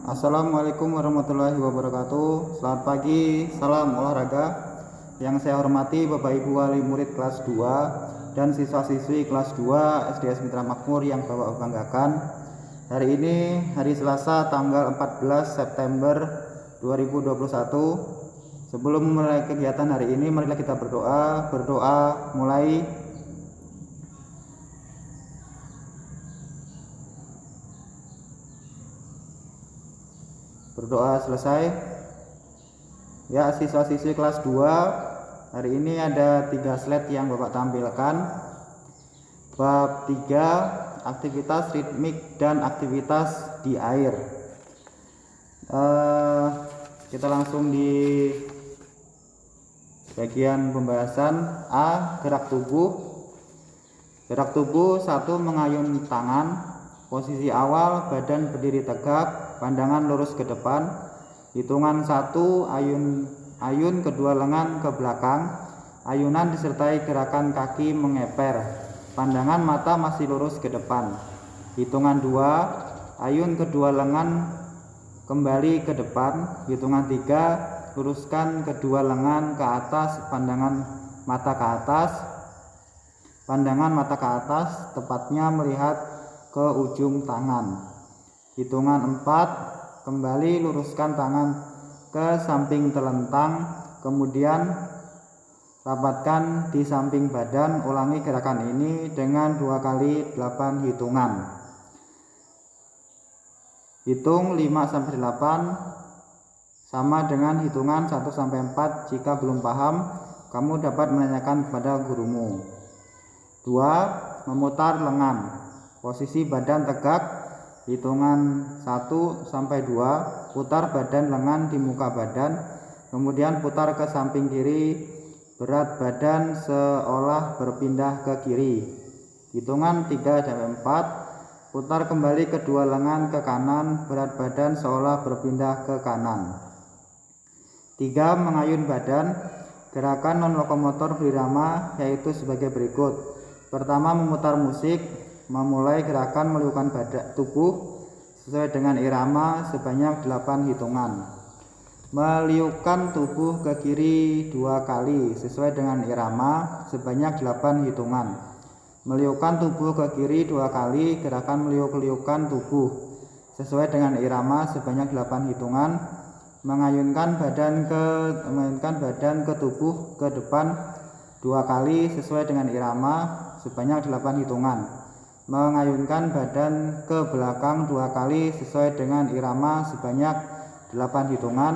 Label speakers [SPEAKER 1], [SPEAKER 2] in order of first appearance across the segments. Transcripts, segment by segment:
[SPEAKER 1] Assalamualaikum warahmatullahi wabarakatuh. Selamat pagi, salam olahraga. Yang saya hormati Bapak Ibu wali murid kelas 2 dan siswa-siswi kelas 2 SDS Mitra Makmur yang Bapak banggakan. Hari ini hari Selasa tanggal 14 September 2021. Sebelum mulai kegiatan hari ini, marilah kita berdoa. Berdoa mulai. Berdoa selesai. Ya, siswa-siswi kelas 2, hari ini ada 3 slide yang Bapak tampilkan. Bab 3, aktivitas ritmik dan aktivitas di air. Kita langsung di bagian pembahasan. A. Gerak tubuh. Gerak tubuh 1. Mengayun tangan. Posisi awal, badan berdiri tegak, pandangan lurus ke depan. Hitungan 1, ayun kedua lengan ke belakang. Ayunan disertai gerakan kaki mengeper. Pandangan mata masih lurus ke depan. Hitungan 2, ayun kedua lengan kembali ke depan. Hitungan 3, luruskan kedua lengan ke atas, pandangan mata ke atas. Pandangan mata ke atas, tepatnya melihat ke ujung tangan. Hitungan 4, kembali luruskan tangan ke samping telentang, kemudian rapatkan di samping badan. Ulangi gerakan ini dengan 2 kali 8 hitungan. Hitung 5-8 sama dengan hitungan 1-4. Jika belum paham, kamu dapat menanyakan kepada gurumu. 2. Memutar lengan. Posisi badan tegak. Hitungan 1-2, putar badan lengan di muka badan, kemudian putar ke samping kiri, berat badan seolah berpindah ke kiri. Hitungan 3-4, putar kembali kedua lengan ke kanan, berat badan seolah berpindah ke kanan. 3. Mengayun badan. Gerakan non lokomotor berirama yaitu sebagai berikut. Pertama, memutar musik. Memulai gerakan meliukkan badan tubuh sesuai dengan irama sebanyak 8 hitungan. Meliukkan tubuh ke kiri 2 kali sesuai dengan irama sebanyak 8 hitungan. Meliukkan tubuh ke kiri 2 kali, gerakan meliuk-liukkan tubuh sesuai dengan irama sebanyak 8 hitungan. Mengayunkan badan ke tubuh ke depan 2 kali sesuai dengan irama sebanyak 8 hitungan. Mengayunkan badan ke belakang 2 kali sesuai dengan irama sebanyak 8 hitungan.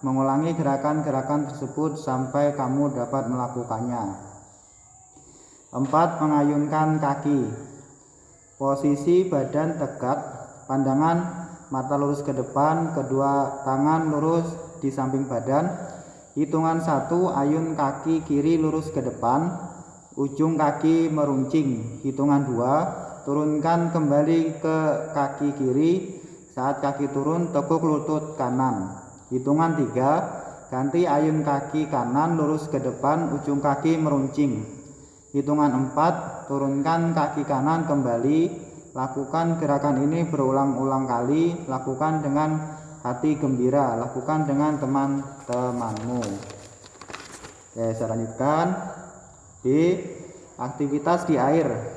[SPEAKER 1] Mengulangi gerakan-gerakan tersebut sampai kamu dapat melakukannya. 4. Mengayunkan kaki. Posisi badan tegak, pandangan mata lurus ke depan, kedua tangan lurus di samping badan. Hitungan 1, ayun kaki kiri lurus ke depan, ujung kaki meruncing. Hitungan 2, turunkan kembali ke kaki kiri. Saat kaki turun, tekuk lutut kanan. Hitungan 3, ganti ayun kaki kanan lurus ke depan, ujung kaki meruncing. Hitungan 4, turunkan kaki kanan kembali. Lakukan gerakan ini berulang-ulang kali. Lakukan dengan hati gembira. Lakukan dengan teman-temanmu. Oke, saya lanjutkan. B. Aktivitas di air.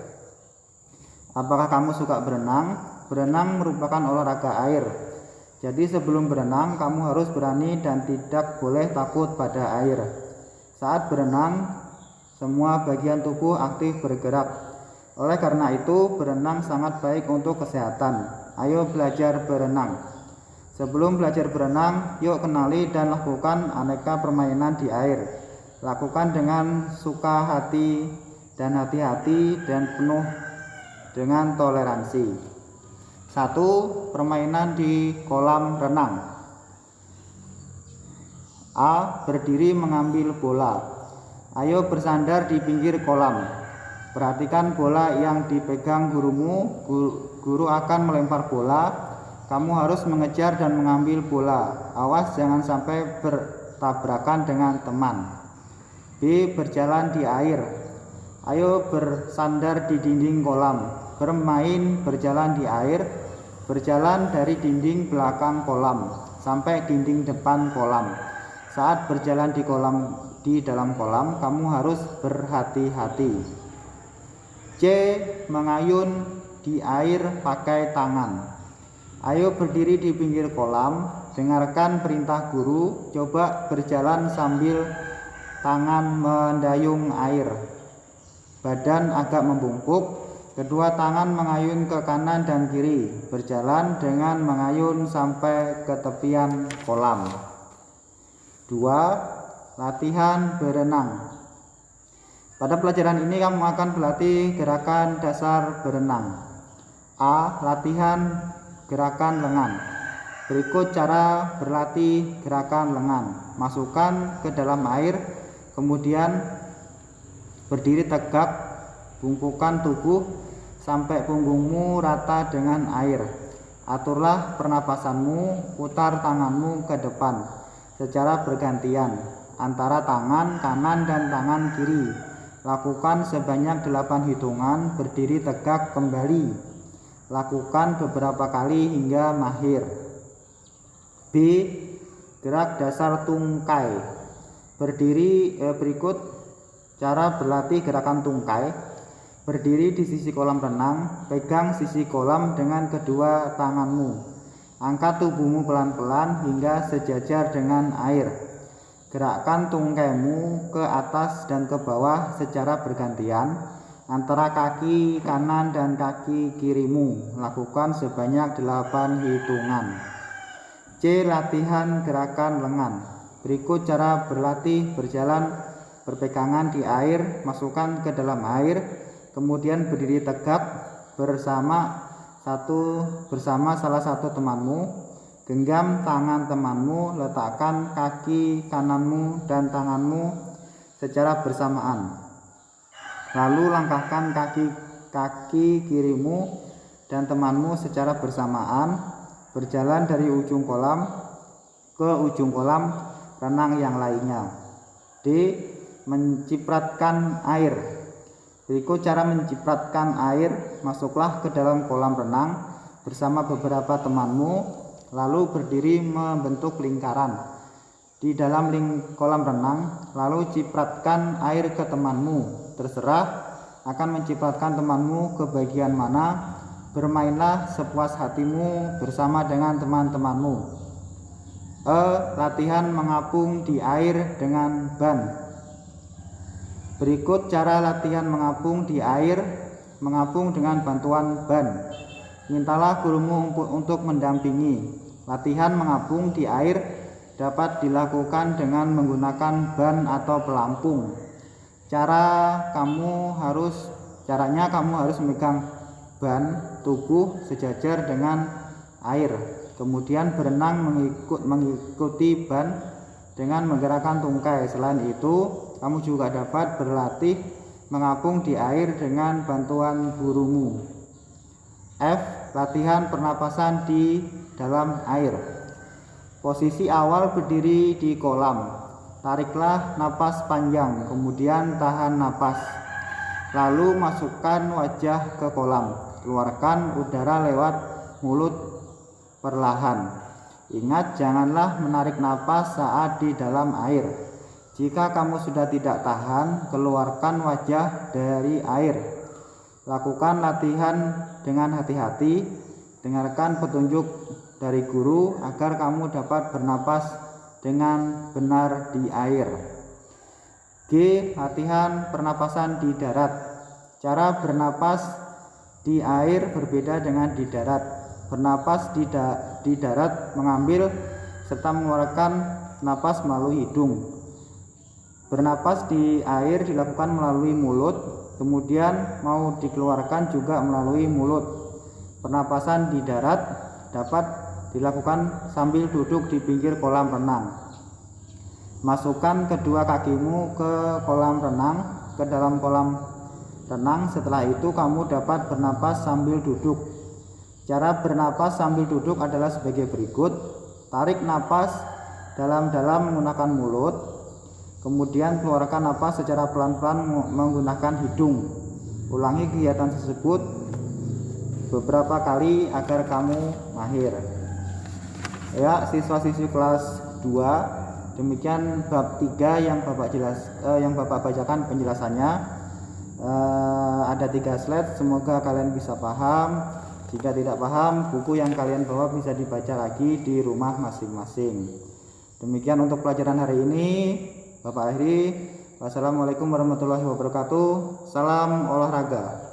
[SPEAKER 1] Apakah kamu suka berenang? Berenang merupakan olahraga air. Jadi sebelum berenang, kamu harus berani dan tidak boleh takut pada air. Saat berenang, semua bagian tubuh aktif bergerak. Oleh karena itu, berenang sangat baik untuk kesehatan. Ayo belajar berenang. Sebelum belajar berenang, yuk kenali dan lakukan aneka permainan di air. Lakukan dengan suka hati dan hati-hati dan penuh dengan toleransi. 1. Permainan di kolam renang. A. Berdiri mengambil bola. Ayo bersandar di pinggir kolam. Perhatikan bola yang dipegang gurumu. Guru akan melempar bola. Kamu harus mengejar dan mengambil bola. Awas jangan sampai bertabrakan dengan teman. B. Berjalan di air. Ayo bersandar di dinding kolam. Bermain berjalan di air. Berjalan dari dinding belakang kolam sampai dinding depan kolam. Saat berjalan di dalam kolam, kamu harus berhati-hati. C. Mengayun di air pakai tangan. Ayo berdiri di pinggir kolam, dengarkan perintah guru, coba berjalan sambil tangan mendayung air. Badan agak membungkuk. Kedua tangan mengayun ke kanan dan kiri, berjalan dengan mengayun sampai ke tepian kolam. 2. Latihan berenang. Pada pelajaran ini kamu akan berlatih gerakan dasar berenang. A. Latihan gerakan lengan. Berikut cara berlatih gerakan lengan. Masukkan ke dalam air, kemudian berdiri tegak, bungkukan tubuh sampai punggungmu rata dengan air. Aturlah pernapasanmu, putar tanganmu ke depan secara bergantian antara tangan kanan dan tangan kiri. Lakukan sebanyak 8 hitungan, berdiri tegak kembali. Lakukan beberapa kali hingga mahir. B. Gerak dasar tungkai. Berikut cara berlatih gerakan tungkai. Berdiri di sisi kolam renang, pegang sisi kolam dengan kedua tanganmu. Angkat tubuhmu pelan-pelan hingga sejajar dengan air. Gerakkan tungkaimu ke atas dan ke bawah secara bergantian antara kaki kanan dan kaki kirimu. Lakukan sebanyak 8 hitungan. C. Latihan gerakan lengan. Berikut cara berlatih berjalan berpegangan di air, masukkan ke dalam air, kemudian berdiri tegak bersama salah satu temanmu. Genggam tangan temanmu, letakkan kaki kananmu dan tanganmu secara bersamaan. Lalu langkahkan kaki kirimu dan temanmu secara bersamaan, berjalan dari ujung kolam ke ujung kolam renang yang lainnya. D. Mencipratkan air. Berikut cara mencipratkan air. Masuklah ke dalam kolam renang bersama beberapa temanmu, lalu berdiri membentuk lingkaran di dalam kolam renang, lalu cipratkan air ke temanmu. Terserah akan mencipratkan temanmu ke bagian mana. Bermainlah sepuas hatimu bersama dengan teman-temanmu. E. Latihan mengapung di air dengan ban. Berikut cara latihan mengapung di air, mengapung dengan bantuan ban. Mintalah gurumu untuk mendampingi. Latihan mengapung di air dapat dilakukan dengan menggunakan ban atau pelampung. Caranya kamu harus memegang ban tubuh sejajar dengan air. Kemudian berenang mengikuti ban dengan menggerakkan tungkai. Selain itu, kamu juga dapat berlatih mengapung di air dengan bantuan gurumu. F. Latihan pernapasan di dalam air. Posisi awal berdiri di kolam. Tariklah napas panjang, kemudian tahan napas. Lalu masukkan wajah ke kolam. Keluarkan udara lewat mulut perlahan. Ingat, janganlah menarik napas saat di dalam air. Jika kamu sudah tidak tahan, keluarkan wajah dari air. Lakukan latihan dengan hati-hati. Dengarkan petunjuk dari guru agar kamu dapat bernapas dengan benar di air. G. Latihan pernapasan di darat. Cara bernapas di air berbeda dengan di darat. Bernapas di darat mengambil serta mengeluarkan napas melalui hidung. Bernapas di air dilakukan melalui mulut, kemudian mau dikeluarkan juga melalui mulut. Pernapasan di darat dapat dilakukan sambil duduk di pinggir kolam renang. Masukkan kedua kakimu ke dalam kolam renang. Setelah itu kamu dapat bernapas sambil duduk. Cara bernapas sambil duduk adalah sebagai berikut. Tarik napas dalam-dalam menggunakan mulut. Kemudian keluarkan napas secara pelan-pelan menggunakan hidung. Ulangi kegiatan tersebut beberapa kali agar kamu mahir. Ya, siswa-siswi kelas 2, demikian bab 3 yang Bapak bacakan penjelasannya. Ada 3 slide, semoga kalian bisa paham. Jika tidak paham, buku yang kalian bawa bisa dibaca lagi di rumah masing-masing. Demikian untuk pelajaran hari ini. Bapak akhiri. Wassalamualaikum warahmatullahi wabarakatuh. Salam olahraga.